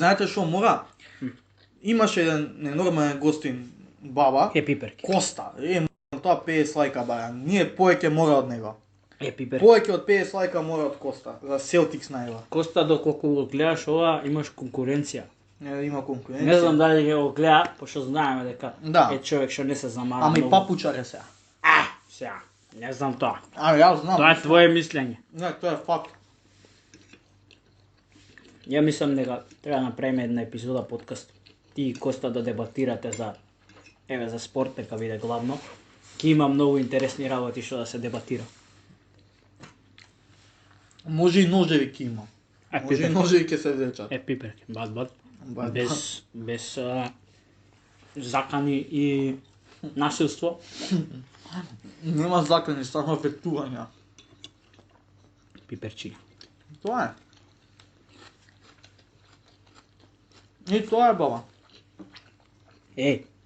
знаете што мора? Имаше еден ненормален гостин баба. Пиперки. Коста. Тоа 50 лајка бара. Ние повеќе мора од него. Пиперки. Повеќе од 50 лајка мора од Коста. За Селтикс најва. Коста, доколку го гледаш ова, имаш конкуренција. Има конкуренција. Не знам дали го гледа, пошто знаеме дека е човек што не се замара. Ама и папучаре се. Сега, не знам тоа. Јас знам. Тоа е твое мислење. Не, тоа е факт. Ја мислам дека треба да направиме една епизода подкаст. Ти и Коста да дебатирате за спорт, нека биде главно. Ки има многу интересни работи што да се дебатира. Може и ножеви ки има. Може и ножеви ке се влечат. Пиперки, бат. Без закани и насилство. Нема закани, само фетувања. Пиперчиња. Тоа е. И тоа е, баба.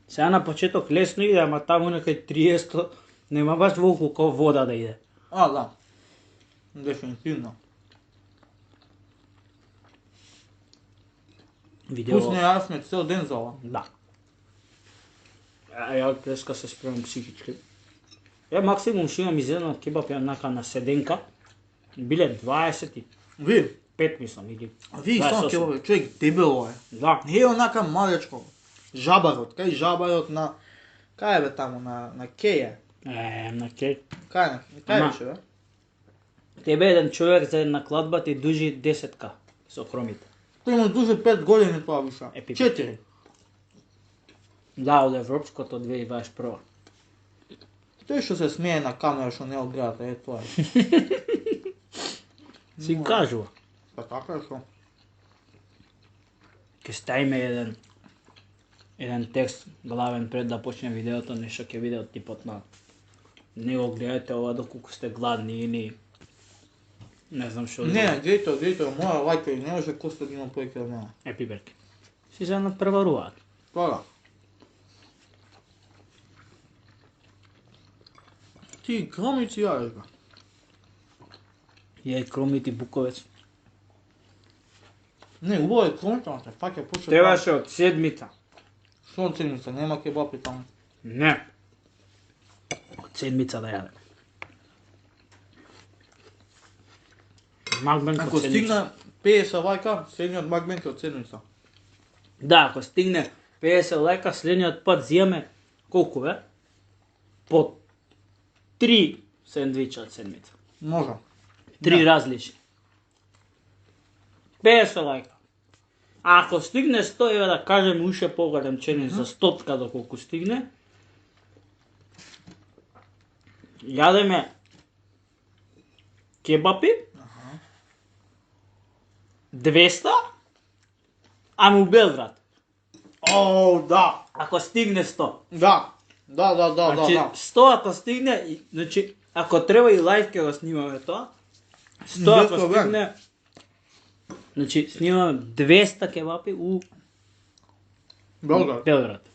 Сега на почеток лесно иде, ама таму некај 30 нема баш волку вода да иде. Да. Дефинитивно. Вкусно јас сме цел ден за ова. Да. Ја деска се спремам психички. Ја максимум што имам изеден од кебап јанака на седенка. Биле 20. Ви? 5 мислам, или. Ви само кебап, човек дебело е. Да. Не е онака малечко. Жабарот, кај жабарот на... Кај бе таму, на Кеја? На Кеј. Кај беше бе? Тебе еден човек за една кладба ти дужи 10к со хромите. Тој му дужи 5 години тоа виша. 4. Да, од европското 2021. Тој што се смее на камера што не одгледате, е тоа. Си кажува. Па така е што. Ке ставиме еден текст главен пред да почне видеото, нешто ќе биде од типот на не го гледате ова доколку сте гладни или не знам што. Не, гледате, моја лајка и не може Коста да има повеќе од мене. Пиперки. Си се надпреваруваат. Тоа. Ти кромици јадеш бе. Ја и кромити буковец. Не, убаво е кромицата, се фаќа почне. Требаше од седмица. Што од седмица, нема кебапи таму. Не. Од седмица да јадем. Магмент Ако стигне 50 лајка, следниот магмент е од седмица. Да, ако стигне 50 лајка, следниот пат зијаме колку бе? По 3 сендвича од седмица. Може. 3 различни. 50 лајка. А ако стигне 100, еве да кажем уште поголем челендж за 100-ка доколку стигне. Јадеме кебапи. 200, ама у Белград. Да. Ако стигне 100. Да. Значи 100 ако стигне, значи ако треба и лајв ќе го снимаме тоа. 100 ако стигне, значи снимаме 200 кебапи у Белград.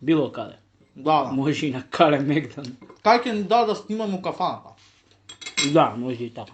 Било каде. Да. Може и на Кале Мегдан. Кај ќе ни да снимаме у кафаната? Да, може и така.